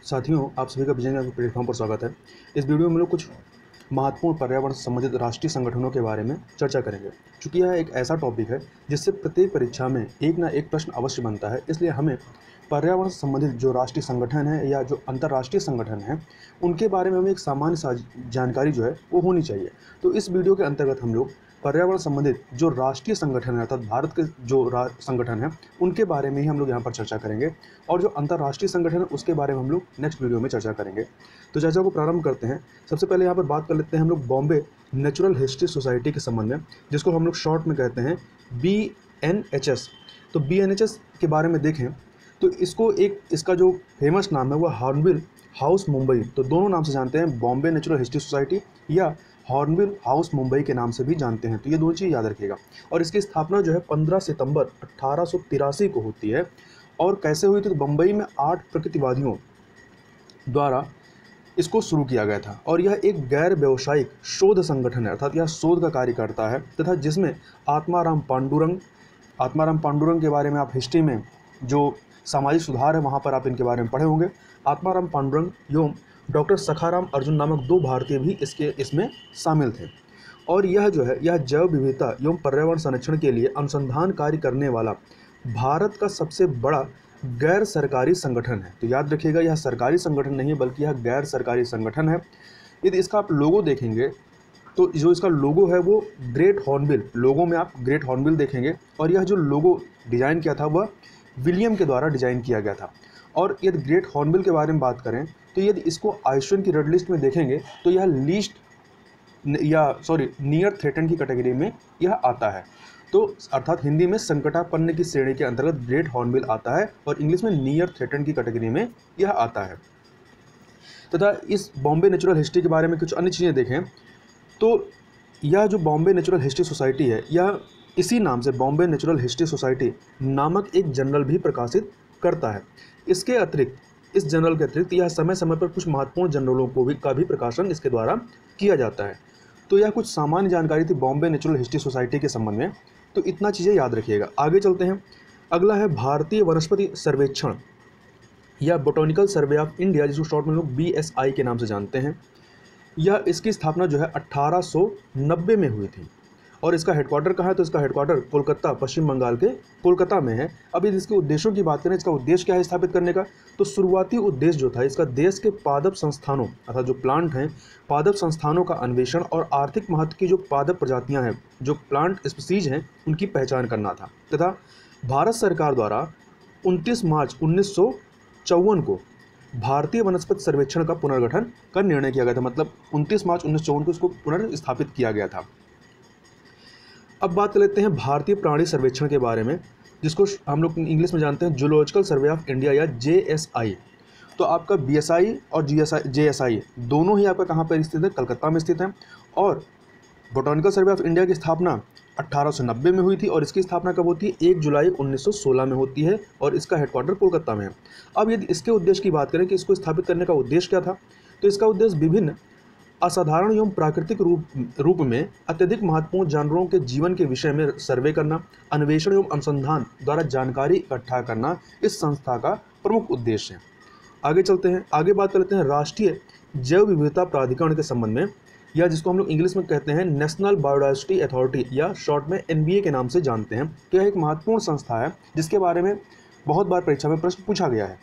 साथियों, आप सभी का विजन के प्लेटफॉर्म पर स्वागत है। इस वीडियो में हम लोग कुछ महत्वपूर्ण पर्यावरण से संबंधित राष्ट्रीय संगठनों के बारे में चर्चा करेंगे। चूँकि यह एक ऐसा टॉपिक है जिससे प्रत्येक परीक्षा में एक ना एक प्रश्न अवश्य बनता है, इसलिए हमें पर्यावरण से संबंधित जो राष्ट्रीय संगठन है या जो अंतर्राष्ट्रीय संगठन हैं, उनके बारे में हमें एक सामान्य सा जानकारी जो है वो होनी चाहिए। तो इस वीडियो के अंतर्गत हम लोग पर्यावरण संबंधित जो राष्ट्रीय संगठन है अर्थात भारत के जो संगठन हैं, उनके बारे में ही हम लोग यहाँ पर चर्चा करेंगे और जो अंतर्राष्ट्रीय संगठन है उसके बारे में हम लोग नेक्स्ट वीडियो में चर्चा करेंगे। तो चर्चा को प्रारंभ करते हैं। सबसे पहले यहाँ पर बात कर लेते हैं हम लोग बॉम्बे नेचुरल हिस्ट्री सोसाइटी के संबंध में, जिसको हम लोग शॉर्ट में कहते हैं BNHS। तो BNHS के बारे में देखें तो इसका जो फेमस नाम है वह हॉर्नबिल हाउस मुंबई, तो दोनों नाम से जानते हैं, बॉम्बे नेचुरल हिस्ट्री सोसाइटी या हॉर्नबिल हाउस मुंबई के नाम से भी जानते हैं। तो ये दोनों चीज़ याद रखिएगा। और इसकी स्थापना जो है 15 सितंबर 1883 को होती है। और कैसे हुई थी, तो बम्बई में 8 प्रकृतिवादियों द्वारा इसको शुरू किया गया था। और यह एक गैर व्यावसायिक शोध संगठन है, अर्थात यह शोध का कार्य करता है, तथा जिसमें आत्माराम पांडुरंग के बारे में आप हिस्ट्री में जो सामाजिक सुधार है वहाँ पर आप इनके बारे में पढ़े होंगे। आत्माराम पांडुरंग एवं डॉक्टर सखाराम अर्जुन नामक 2 भारतीय भी इसमें शामिल थे। और यह जो है यह जैव विविधता एवं पर्यावरण संरक्षण के लिए अनुसंधान कार्य करने वाला भारत का सबसे बड़ा गैर सरकारी संगठन है। तो याद रखिएगा, यह सरकारी संगठन नहीं है बल्कि यह गैर सरकारी संगठन है। यदि इसका आप लोगो देखेंगे तो जो इसका लोगो है वो ग्रेट हॉर्नबिल, लोगो में आप ग्रेट हॉर्नबिल देखेंगे। और यह जो लोगो डिज़ाइन किया था वह विलियम के द्वारा डिज़ाइन किया गया था। और यदि ग्रेट हॉर्नबिल के बारे में बात करें तो यदि इसको आईयूसीएन की रेड लिस्ट में देखेंगे तो यह नियर थ्रेटन की कैटेगरी में यह आता है। तो अर्थात हिंदी में संकटापन्न की श्रेणी के अंतर्गत ग्रेट हॉर्नबिल आता है और इंग्लिश में नियर थ्रेटन की कैटेगरी में यह आता है। तथा इस बॉम्बे नेचुरल हिस्ट्री के बारे में कुछ अन्य चीज़ें देखें तो यह जो बॉम्बे नेचुरल हिस्ट्री सोसाइटी है, यह इसी नाम से बॉम्बे नेचुरल हिस्ट्री सोसाइटी नामक एक जर्नल भी प्रकाशित करता है। इसके अतिरिक्त इस जर्नल के अतिरिक्त यह समय समय पर कुछ महत्वपूर्ण जर्नलों का भी प्रकाशन इसके द्वारा किया जाता है। तो यह कुछ सामान्य जानकारी थी बॉम्बे नेचुरल हिस्ट्री सोसाइटी के संबंध में। तो इतना चीज़ें याद रखिएगा। आगे चलते हैं। अगला है भारतीय वनस्पति सर्वेक्षण या बोटैनिकल सर्वे ऑफ इंडिया, जिसको शॉर्ट में लोग BSI के नाम से जानते हैं। यह इसकी स्थापना जो है 1890 में हुई थी। और इसका हेडक्वार्टर कहाँ है, तो इसका हेडक्वार्टर कोलकाता, पश्चिम बंगाल के कोलकाता में है। अब यदि इसके उद्देश्यों की बात करें, इसका उद्देश्य क्या है स्थापित करने का, तो शुरुआती उद्देश्य जो था इसका देश के पादप संस्थानों अर्थात जो प्लांट हैं, पादप संस्थानों का अन्वेषण और आर्थिक महत्व की जो पादप प्रजातियां हैं, जो प्लांट स्पीसीज हैं, उनकी पहचान करना था। तथा भारत सरकार द्वारा 29 मार्च 1954 को भारतीय वनस्पति सर्वेक्षण का पुनर्गठन का निर्णय किया गया था। मतलब 29 मार्च 1954 को इसको पुनर्स्थापित किया गया था। अब बात कर लेते हैं भारतीय प्राणी सर्वेक्षण के बारे में, जिसको हम लोग इंग्लिश में जानते हैं जूलॉजिकल सर्वे ऑफ इंडिया या JSI। तो आपका BSI और JSI दोनों ही आपका कहाँ पर स्थित है, कलकत्ता में स्थित है। और बोटैनिकल सर्वे ऑफ इंडिया की स्थापना 1890 में हुई थी और इसकी स्थापना कब होती है, 1 जुलाई 1916 में होती है और इसका हेडक्वार्टर कोलकाता में है। अब यदि इसके उद्देश्य की बात करें कि इसको स्थापित करने का उद्देश्य क्या था, तो इसका उद्देश्य विभिन्न असाधारण एवं प्राकृतिक रूप में अत्यधिक महत्वपूर्ण जानवरों के जीवन के विषय में सर्वे करना, अन्वेषण एवं अनुसंधान द्वारा जानकारी इकट्ठा करना इस संस्था का प्रमुख उद्देश्य है। आगे चलते हैं। आगे बात कर लेते हैं राष्ट्रीय जैव विविधता प्राधिकरण के संबंध में, या जिसको हम लोग इंग्लिश में कहते हैं नेशनल बायोडायवर्सिटी अथॉरिटी या शॉर्ट में NBA के नाम से जानते हैं। तो यह एक महत्वपूर्ण संस्था है जिसके बारे में बहुत बार परीक्षा में प्रश्न पूछा गया है।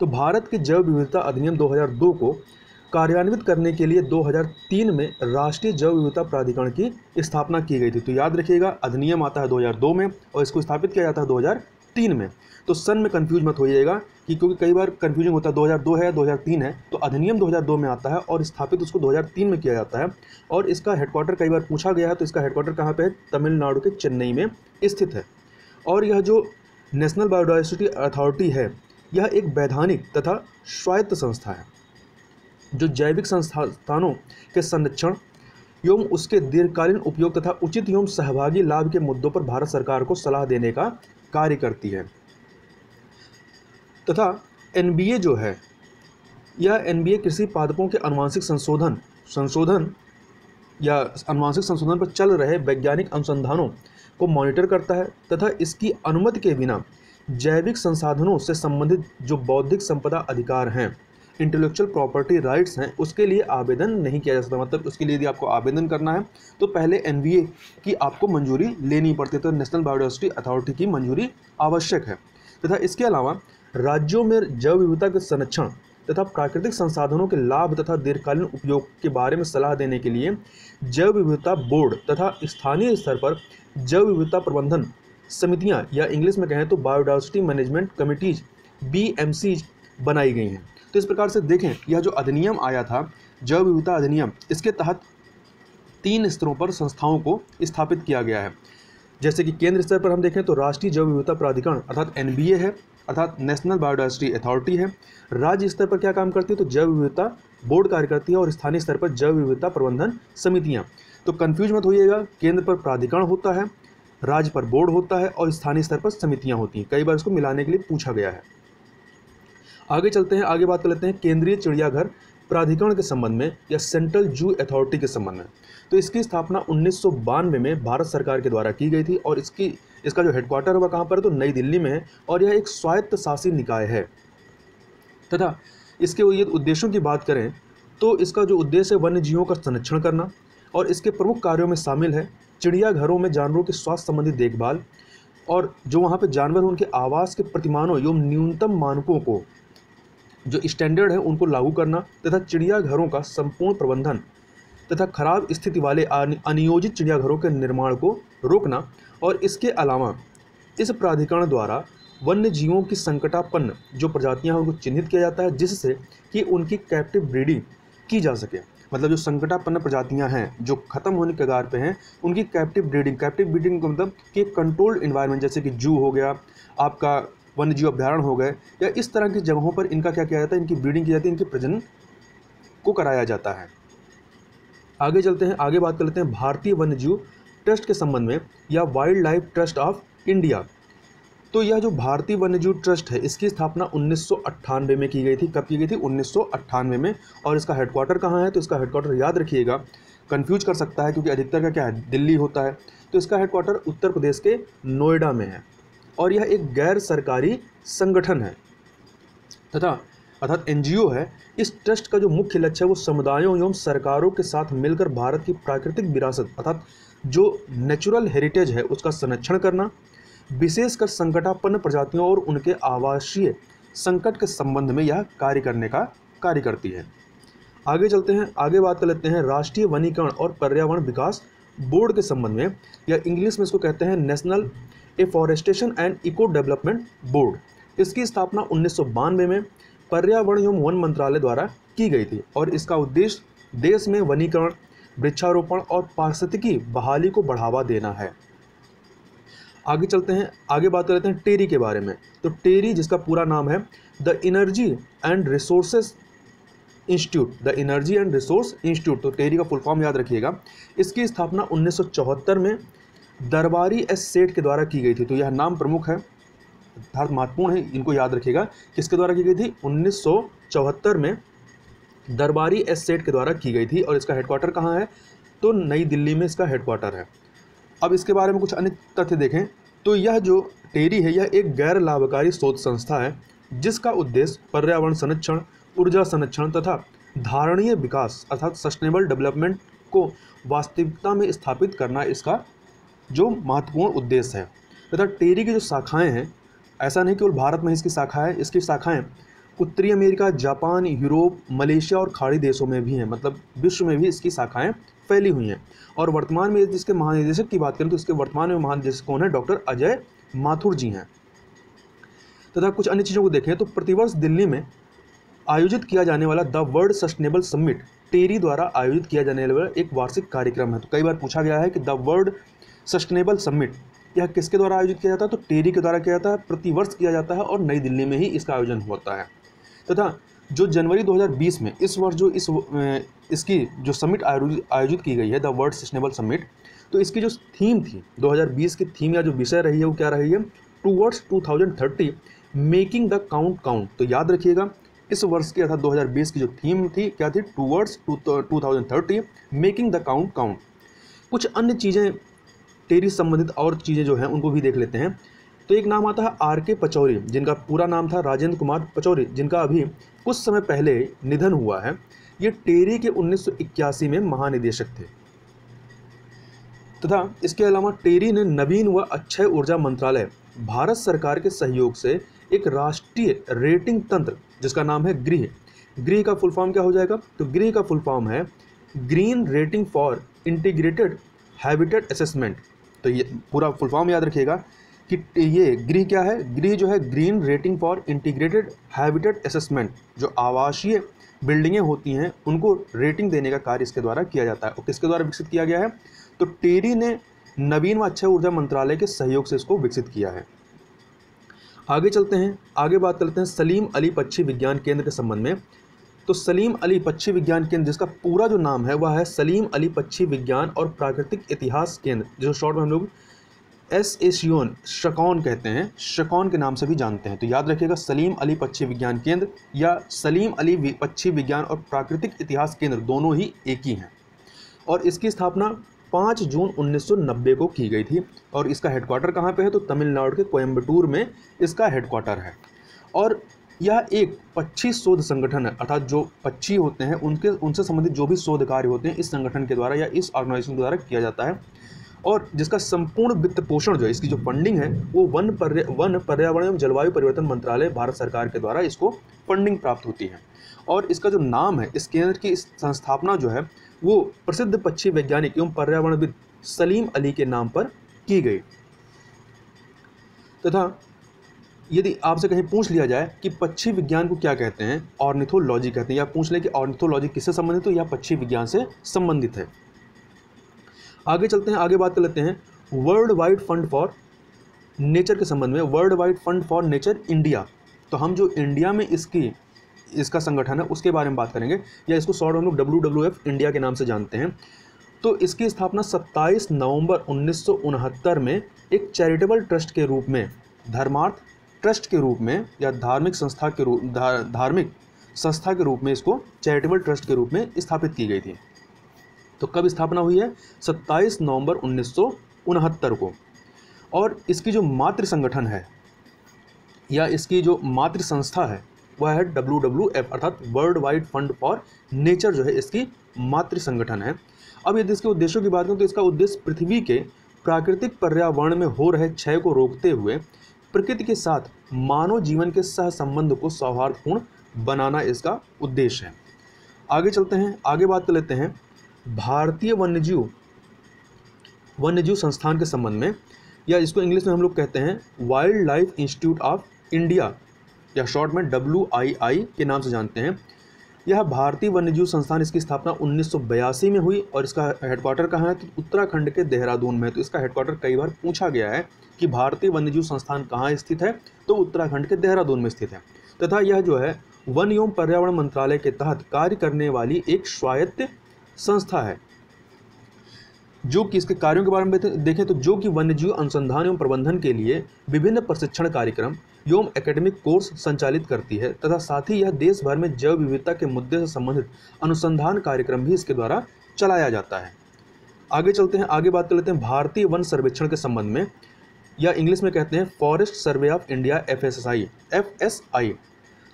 तो भारत के जैव विविधता अधिनियम 2002 को कार्यान्वित करने के लिए 2003 में राष्ट्रीय जैव विविधता प्राधिकरण की स्थापना की गई थी। तो याद रखिएगा, अधिनियम आता है 2002 में और इसको स्थापित किया जाता है 2003 में। तो सन में कंफ्यूज मत होइएगा कि क्योंकि कई बार कंफ्यूजन होता है, 2002 है 2003 है। तो अधिनियम 2002 में आता है और स्थापित उसको 2003 में किया जाता है। और इसका हेडक्वार्टर कई बार पूछा गया है, तो इसका हेडक्वार्टर कहाँ पे है, तमिलनाडु के चेन्नई में स्थित है। और यह जो नेशनल बायोडायवर्सिटी अथॉरिटी है, यह एक वैधानिक तथा स्वायत्त संस्था है जो जैविक संस्थानों के संरक्षण एवं उसके दीर्घकालीन उपयोग तथा उचित एवं सहभागी लाभ के मुद्दों पर भारत सरकार को सलाह देने का कार्य करती है। तथा NBA जो है, यह NBA कृषि पादपों के अनुवांशिक संशोधन या अनुवांशिक संशोधन पर चल रहे वैज्ञानिक अनुसंधानों को मॉनिटर करता है तथा इसकी अनुमति के बिना जैविक संसाधनों से संबंधित जो बौद्धिक संपदा अधिकार हैं, इंटेलेक्चुअल प्रॉपर्टी राइट्स हैं, उसके लिए आवेदन नहीं किया जा सकता। मतलब उसके लिए यदि आपको आवेदन करना है तो पहले एनवीए की आपको मंजूरी लेनी पड़ती है, तो नेशनल बायोडायवर्सिटी अथॉरिटी की मंजूरी आवश्यक है। तथा इसके अलावा राज्यों में जैव विविधता के संरक्षण तथा प्राकृतिक संसाधनों के लाभ तथा दीर्घकालीन उपयोग के बारे में सलाह देने के लिए जैव विविधता बोर्ड तथा स्थानीय स्तर पर जैव विविधता प्रबंधन समितियां, या इंग्लिश में कहें तो बायोडायवर्सिटी मैनेजमेंट कमिटीज, BMCs बनाई गई हैं। तो इस प्रकार से देखें, यह जो अधिनियम आया था जैव विविधता अधिनियम, इसके तहत 3 स्तरों पर संस्थाओं को स्थापित किया गया है। जैसे कि केंद्र स्तर पर हम देखें तो राष्ट्रीय जैव विविधता प्राधिकरण अर्थात NBA है, अर्थात नेशनल बायोडायवर्सिटी अथॉरिटी है। राज्य स्तर पर क्या काम करती है, तो जैव विविधता बोर्ड कार्य करती है, और स्थानीय स्तर पर जैव विविधता प्रबंधन समितियां। तो कंफ्यूज मत होइएगा, केंद्र पर प्राधिकरण होता है, राज्य पर बोर्ड होता है, और स्थानीय स्तर पर समितियां होती हैं। कई बार इसको मिलाने के लिए पूछा गया है। आगे चलते हैं, आगे बात कर लेते हैं केंद्रीय चिड़ियाघर प्राधिकरण के संबंध में, या सेंट्रल जू अथॉरिटी के संबंध में। तो इसकी स्थापना 1992 में भारत सरकार के द्वारा की गई थी, और इसका जो हेडक्वार्टर है वह कहाँ पर है, तो नई दिल्ली में है, और यह एक स्वायत्त शासी निकाय है। तथा इसके ये उद्देश्यों की बात करें तो इसका जो उद्देश्य है वन्य जीवों का संरक्षण करना, और इसके प्रमुख कार्यों में शामिल है चिड़ियाघरों में जानवरों के स्वास्थ्य संबंधी देखभाल, और जो वहाँ पे जानवर उनके आवास के प्रतिमानों एवं न्यूनतम मानकों को, जो स्टैंडर्ड है, उनको लागू करना, तथा चिड़ियाघरों का संपूर्ण प्रबंधन तथा खराब स्थिति वाले अनियोजित चिड़ियाघरों के निर्माण को रोकना। और इसके अलावा इस प्राधिकरण द्वारा वन्य जीवों की संकटापन्न जो प्रजातियां हैं उनको चिन्हित किया जाता है, जिससे कि उनकी कैप्टिव ब्रीडिंग की जा सके। मतलब जो संकटापन्न प्रजातियां हैं जो खत्म होने के कगार पे हैं, उनकी कैप्टिव ब्रीडिंग का मतलब कि कंट्रोल्ड इन्वायरमेंट, जैसे कि जू हो गया, आपका वन्य जीव अभ्यारण्य हो गए, या इस तरह की जगहों पर इनका क्या किया जाता है, इनकी ब्रीडिंग की जाती है, इनके प्रजनन को कराया जाता है। आगे चलते हैं, आगे बात कर लेते हैं भारतीय वन्यजीव ट्रस्ट के संबंध में, या wild life trust of India. तो यह जो भारतीय वन्यजीव ट्रस्ट है, इसकी स्थापना 1998 में की गई थी। कब की गई थी, 1998 में। और इसका हेडक्वार्टर कहाँ है, तो इसका हेडक्वार्टर याद रखिएगा, कंफ्यूज कर सकता है क्योंकि अधिकतर का क्या है, दिल्ली होता है। तो इसका हेडक्वार्टर उत्तर प्रदेश के नोएडा में है, और यह एक गैर सरकारी संगठन है तथा अर्थात NGO है। इस ट्रस्ट का जो मुख्य लक्ष्य है वो समुदायों एवं सरकारों के साथ मिलकर भारत की प्राकृतिक विरासत अर्थात जो नेचुरल हेरिटेज है उसका संरक्षण करना, विशेषकर संकटापन्न प्रजातियों और उनके आवासीय संकट के संबंध में यह कार्य करने का कार्य करती है। आगे चलते हैं, आगे बात कर लेते हैं राष्ट्रीय वनीकरण और पर्यावरण विकास बोर्ड के संबंध में, या इंग्लिश में इसको कहते हैं national afforestation and eco development board. इसकी स्थापना 1992 में पर्यावरण एवं वन मंत्रालय द्वारा की गई थी, और इसका उद्देश्य देश में वनीकरण, वृक्षारोपण और पारिस्थितिकी बहाली को बढ़ावा देना है। आगे चलते हैं, आगे बात कर लेते हैं टेरी के बारे में। तो टेरी, जिसका पूरा नाम है the energy and resources institute, the energy and resource institute, तो टेरी का फुल फॉर्म याद रखिएगा। इसकी स्थापना 1974 में दरबारी S सेठ के द्वारा की गई थी। तो यह नाम प्रमुख है, अर्थात महत्वपूर्ण है, इनको याद रखिएगा। किसके द्वारा की गई थी, 1974 में दरबारी S सेठ के द्वारा की गई थी, और इसका हेडक्वार्टर कहाँ है, तो नई दिल्ली में इसका हेडक्वार्टर है। अब इसके बारे में कुछ अन्य तथ्य देखें तो यह जो टेरी है यह एक गैर लाभकारी शोध संस्था है, जिसका उद्देश्य पर्यावरण संरक्षण, ऊर्जा संरक्षण तथा धारणीय विकास अर्थात सस्टेनेबल डेवलपमेंट को वास्तविकता में स्थापित करना इसका जो महत्वपूर्ण उद्देश्य है। तथा टेरी की जो शाखाएं हैं, ऐसा नहीं केवल भारत में इसकी शाखा है, इसकी शाखाएं उत्तरी अमेरिका, जापान, यूरोप, मलेशिया और खाड़ी देशों में भी हैं। मतलब विश्व में भी इसकी शाखाएं फैली हुई हैं। और वर्तमान में जिसके महानिदेशक की बात करें तो इसके वर्तमान में महानिदेशक कौन है, डॉक्टर अजय माथुर जी हैं। तथा कुछ अन्य चीज़ों को देखें तो प्रतिवर्ष दिल्ली में आयोजित किया जाने वाला द वर्ल्ड सस्टेनेबल समिट टेरी द्वारा आयोजित किया जाने वाला एक वार्षिक कार्यक्रम है। तो कई बार पूछा गया है कि द वर्ल्ड सस्टेनेबल समिट यह किसके द्वारा आयोजित किया जाता है, तो टेरी के द्वारा किया जाता है, प्रतिवर्ष किया जाता है और नई दिल्ली में ही इसका आयोजन होता है। तथा जो जनवरी 2020 में इस वर्ष जो इसकी जो समिट आयोजित की गई है द वर्ल्ड सस्टेनेबल समिट, तो इसकी जो थीम थी 2020 की थीम या जो विषय रही है वो क्या रही है, towards 2030 making the count count. तो याद रखिएगा इस वर्ष की अर्थात 2020 की जो थीम थी क्या थी, towards 2030 making the count count. कुछ अन्य चीज़ें टेरी संबंधित और चीज़ें जो हैं उनको भी देख लेते हैं। तो एक नाम आता है R.K. पचौरी, जिनका पूरा नाम था राजेंद्र कुमार पचौरी, जिनका अभी कुछ समय पहले निधन हुआ है। ये टेरी के 1981 में महानिदेशक थे। तथा इसके अलावा टेरी ने नवीन व अक्षय ऊर्जा मंत्रालय भारत सरकार के सहयोग से एक राष्ट्रीय रेटिंग तंत्र, जिसका नाम है गृह का फुल फॉर्म क्या हो जाएगा, तो गृह का फुल फॉर्म है green rating for integrated habitat assessment. तो ये पूरा फुल फॉर्म याद रखिएगा कि ये गृह क्या है, गृह जो है green rating for integrated habitat assessment, जो आवासीय बिल्डिंगें होती हैं उनको रेटिंग देने का कार्य इसके द्वारा किया जाता है। और किसके द्वारा विकसित किया गया है, तो टेरी ने नवीन व अक्षय ऊर्जा मंत्रालय के सहयोग से इसको विकसित किया है। आगे चलते हैं, आगे बात करते हैं सलीम अली पक्षी विज्ञान केंद्र के संबंध में। तो सलीम अली पक्षी विज्ञान केंद्र, जिसका पूरा जो नाम है वह है सलीम अली पक्षी विज्ञान और प्राकृतिक इतिहास केंद्र, जो शॉर्ट में हम लोग शकौन कहते हैं, शकौन के नाम से भी जानते हैं। तो याद रखिएगा सलीम अली पक्षी विज्ञान केंद्र या सलीम अली पक्षी विज्ञान और प्राकृतिक इतिहास केंद्र दोनों ही एक ही हैं। और इसकी स्थापना 5 जून 1990 को की गई थी। और इसका हेडक्वार्टर कहाँ पे है, तो तमिलनाडु के कोयम्बटूर में इसका हेडक्वार्टर है। और यह एक पक्षी शोध संगठन है, अर्थात जो पक्षी होते हैं उनसे संबंधित जो भी शोध कार्य होते हैं इस संगठन के द्वारा या इस ऑर्गेनाइजेशन के द्वारा किया जाता है। और जिसका संपूर्ण वित्त पोषण जो है, इसकी जो फंडिंग है वो वन पर्यावरण एवं जलवायु परिवर्तन मंत्रालय भारत सरकार के द्वारा इसको फंडिंग प्राप्त होती है। और इसका जो नाम है, इस केंद्र की इस संस्थापना जो है वो प्रसिद्ध पक्षी वैज्ञानिक एवं पर्यावरणविद सलीम अली के नाम पर की गई। तथा यदि आपसे कहीं पूछ लिया जाए कि पक्षी विज्ञान को क्या कहते हैं, ऑर्निथोलॉजी कहते हैं, या पूछ लें कि ऑर्निथोलॉजी किससे संबंधित, तो यह पक्षी विज्ञान से संबंधित है। आगे चलते हैं, आगे बात कर लेते हैं world wide fund for nature के संबंध में। World wide fund for nature India, तो हम जो इंडिया में इसका संगठन है उसके बारे में बात करेंगे, या इसको शॉर्ट हम लोग WWF इंडिया के नाम से जानते हैं। तो इसकी स्थापना 27 नवंबर 1969 में एक चैरिटेबल ट्रस्ट के रूप में, धर्मार्थ ट्रस्ट के रूप में या धार्मिक संस्था के रूप में इसको चैरिटेबल ट्रस्ट के रूप में स्थापित की गई थी। तो कब स्थापना हुई है, 27 नवंबर 1969 को। और इसकी जो मातृ संगठन है या इसकी जो मातृ संस्था है वह है WWF, अर्थात world wide fund for nature जो है इसकी मातृ संगठन है। अब यदि इसके उद्देश्यों की बात करें तो इसका उद्देश्य पृथ्वी के प्राकृतिक पर्यावरण में हो रहे क्षय को रोकते हुए प्रकृति के साथ मानव जीवन के सह संबंध को सौहार्दपूर्ण बनाना इसका उद्देश्य है। आगे चलते हैं, आगे बात कर लेते हैं भारतीय वन्यजीव संस्थान के संबंध में, या इसको इंग्लिश में हम लोग कहते हैं wild life institute of India, या शॉर्ट में WII के नाम से जानते हैं। यह भारतीय वन्यजीव संस्थान, इसकी स्थापना 1982 में हुई और इसका हेडक्वार्टर कहाँ है, तो उत्तराखंड के देहरादून में। तो इसका हेडक्वार्टर कई बार पूछा गया है कि भारतीय वन्यजीव संस्थान कहाँ स्थित है, तो उत्तराखंड के देहरादून में स्थित है। तथा यह जो है वन एवं पर्यावरण मंत्रालय के तहत कार्य करने वाली एक स्वायत्त संस्था है, जो कि इसके कार्यों के बारे में देखें तो जो कि वन्यजीव अनुसंधान एवं प्रबंधन के लिए विभिन्न प्रशिक्षण कार्यक्रम एवं एकेडमिक कोर्स संचालित करती है, तथा साथ ही यह देश भर में जैव विविधता के मुद्दे से संबंधित अनुसंधान कार्यक्रम भी इसके द्वारा चलाया जाता है। आगे चलते हैं, आगे बात कर लेते हैं भारतीय वन सर्वेक्षण के संबंध में, या इंग्लिश में कहते हैं forest survey of India FSI।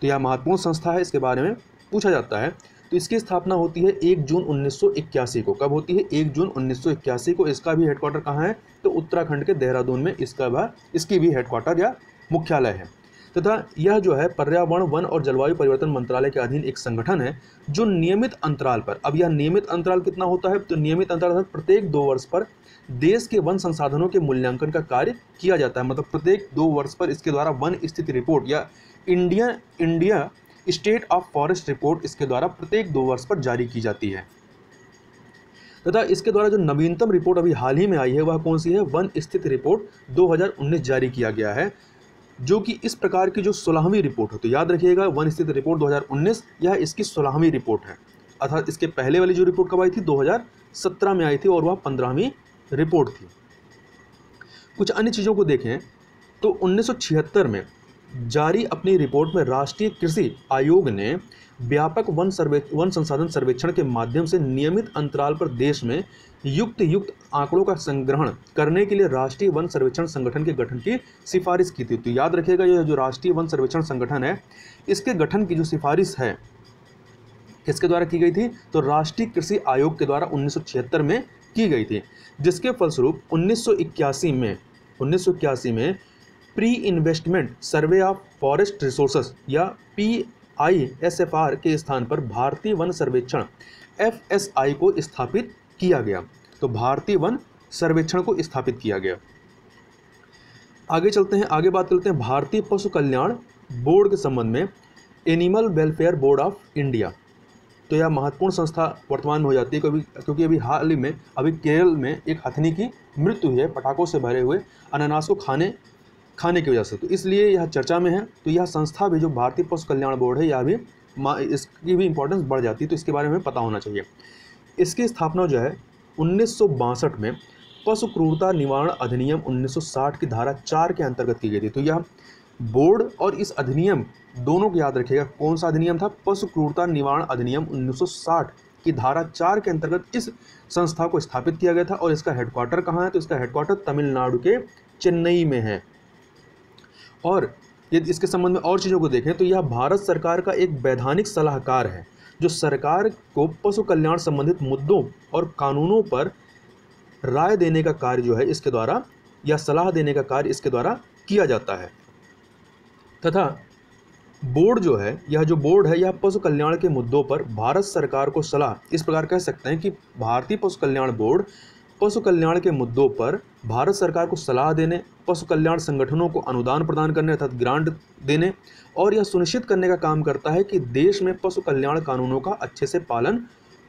तो यह महत्वपूर्ण संस्था है, इसके बारे में पूछा जाता है। तो इसकी स्थापना होती है 1 जून 1981 को। कब होती है, 1 जून 1981 को। इसका भी हेडक्वार्टर कहाँ है, तो उत्तराखंड के देहरादून में इसकी भी हेडक्वार्टर या मुख्यालय है। तथा यह जो है पर्यावरण, वन और जलवायु परिवर्तन मंत्रालय के अधीन एक संगठन है जो नियमित अंतराल पर, अब यह नियमित अंतराल कितना होता है, तो नियमित अंतराल प्रत्येक 2 वर्ष पर देश के वन संसाधनों के मूल्यांकन का कार्य किया जाता है। मतलब प्रत्येक 2 वर्ष पर इसके द्वारा वन स्थिति रिपोर्ट या India state of forest report इसके द्वारा प्रत्येक 2 वर्ष पर जारी की जाती है। तथा इसके द्वारा जो नवीनतम रिपोर्ट अभी हाल ही में आई है वह कौन सी है, वन स्थिति रिपोर्ट 2019 जारी किया गया है, जो कि इस प्रकार की जो 16वीं रिपोर्ट है। तो याद रखिएगा वन स्थिति रिपोर्ट 2019 यह इसकी 16वीं रिपोर्ट है, अर्थात इसके पहले वाली जो रिपोर्ट कब आई थी, 2017 में आई थी और वह 15वीं रिपोर्ट थी। कुछ अन्य चीज़ों को देखें तो 1976 में जारी अपनी रिपोर्ट में राष्ट्रीय कृषि आयोग ने व्यापक वन संसाधन सर्वेक्षण के माध्यम से नियमित अंतराल पर देश में युक्त आंकड़ों का संग्रहण करने के लिए राष्ट्रीय वन सर्वेक्षण संगठन के गठन की सिफारिश की थी। तो याद रखिएगा, यह जो राष्ट्रीय वन सर्वेक्षण संगठन है, इसके गठन की जो सिफारिश है किसके द्वारा की गई थी? तो राष्ट्रीय कृषि आयोग के द्वारा 1976 में की गई थी, जिसके फलस्वरूप 1981 में pre investment survey of forest resources या PISFR के स्थान पर भारतीय वन सर्वेक्षण FSI को स्थापित किया गया। तो भारतीय वन सर्वेक्षण को स्थापित किया गया। आगे चलते हैं, आगे बात करते हैं भारतीय पशु कल्याण बोर्ड के संबंध में। Animal welfare board of India, तो यह महत्वपूर्ण संस्था वर्तमान में हो जाती है क्योंकि अभी हाल ही में अभी केरल में एक हथनी की मृत्यु हुई है पटाखों से भरे हुए अनानास को खाने की वजह से, तो इसलिए यह चर्चा में है। तो यह संस्था भी जो भारतीय पशु कल्याण बोर्ड है, यह भी इसकी भी इंपॉर्टेंस बढ़ जाती है, तो इसके बारे में पता होना चाहिए। इसकी स्थापना जो है 1962 में पशु क्रूरता निवारण अधिनियम 1960 की धारा 4 के अंतर्गत की गई थी। तो यह बोर्ड और इस अधिनियम दोनों को याद रखिएगा, कौन सा अधिनियम था? पशु क्रूरता निवारण अधिनियम 1960 की धारा 4 के अंतर्गत इस संस्था को स्थापित किया गया था। और इसका हेडक्वार्टर कहाँ है? तो इसका हेडक्वार्टर तमिलनाडु के चेन्नई में है। और यदि इसके संबंध में और चीज़ों को देखें तो यह भारत सरकार का एक वैधानिक सलाहकार है, जो सरकार को पशु कल्याण संबंधित मुद्दों और कानूनों पर राय देने का कार्य जो है इसके द्वारा, या सलाह देने का कार्य इसके द्वारा किया जाता है। तथा बोर्ड जो है, यह जो बोर्ड है, यह पशु कल्याण के मुद्दों पर भारत सरकार को सलाह, इस प्रकार कह सकते हैं कि भारतीय पशु कल्याण बोर्ड पशु कल्याण के मुद्दों पर भारत सरकार को सलाह देने, पशु कल्याण संगठनों को अनुदान प्रदान करने अर्थात ग्रांट देने, और यह सुनिश्चित करने का काम करता है कि देश में पशु कल्याण कानूनों का अच्छे से पालन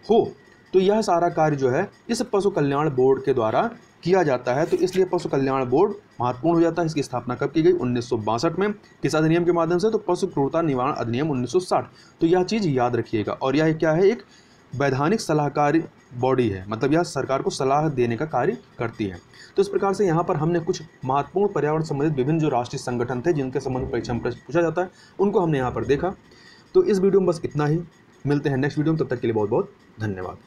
हो। तो यह सारा कार्य जो है इस पशु कल्याण बोर्ड के द्वारा किया जाता है। तो इसलिए पशु कल्याण बोर्ड महत्वपूर्ण हो जाता है। इसकी स्थापना कब की गई? 1962 में। किस अधिनियम के माध्यम से? तो पशु क्रूरता निवारण अधिनियम 1960। तो यह चीज़ याद रखिएगा। और यह क्या है? एक वैधानिक सलाहकारी बॉडी है, मतलब यह सरकार को सलाह देने का कार्य करती है। तो इस प्रकार से यहाँ पर हमने कुछ महत्वपूर्ण पर्यावरण संबंधित विभिन्न जो राष्ट्रीय संगठन थे जिनके संबंध में परीक्षा में प्रश्न पूछा जाता है, उनको हमने यहाँ पर देखा। तो इस वीडियो में बस इतना ही। मिलते हैं नेक्स्ट वीडियो में, तब तक के लिए बहुत बहुत धन्यवाद।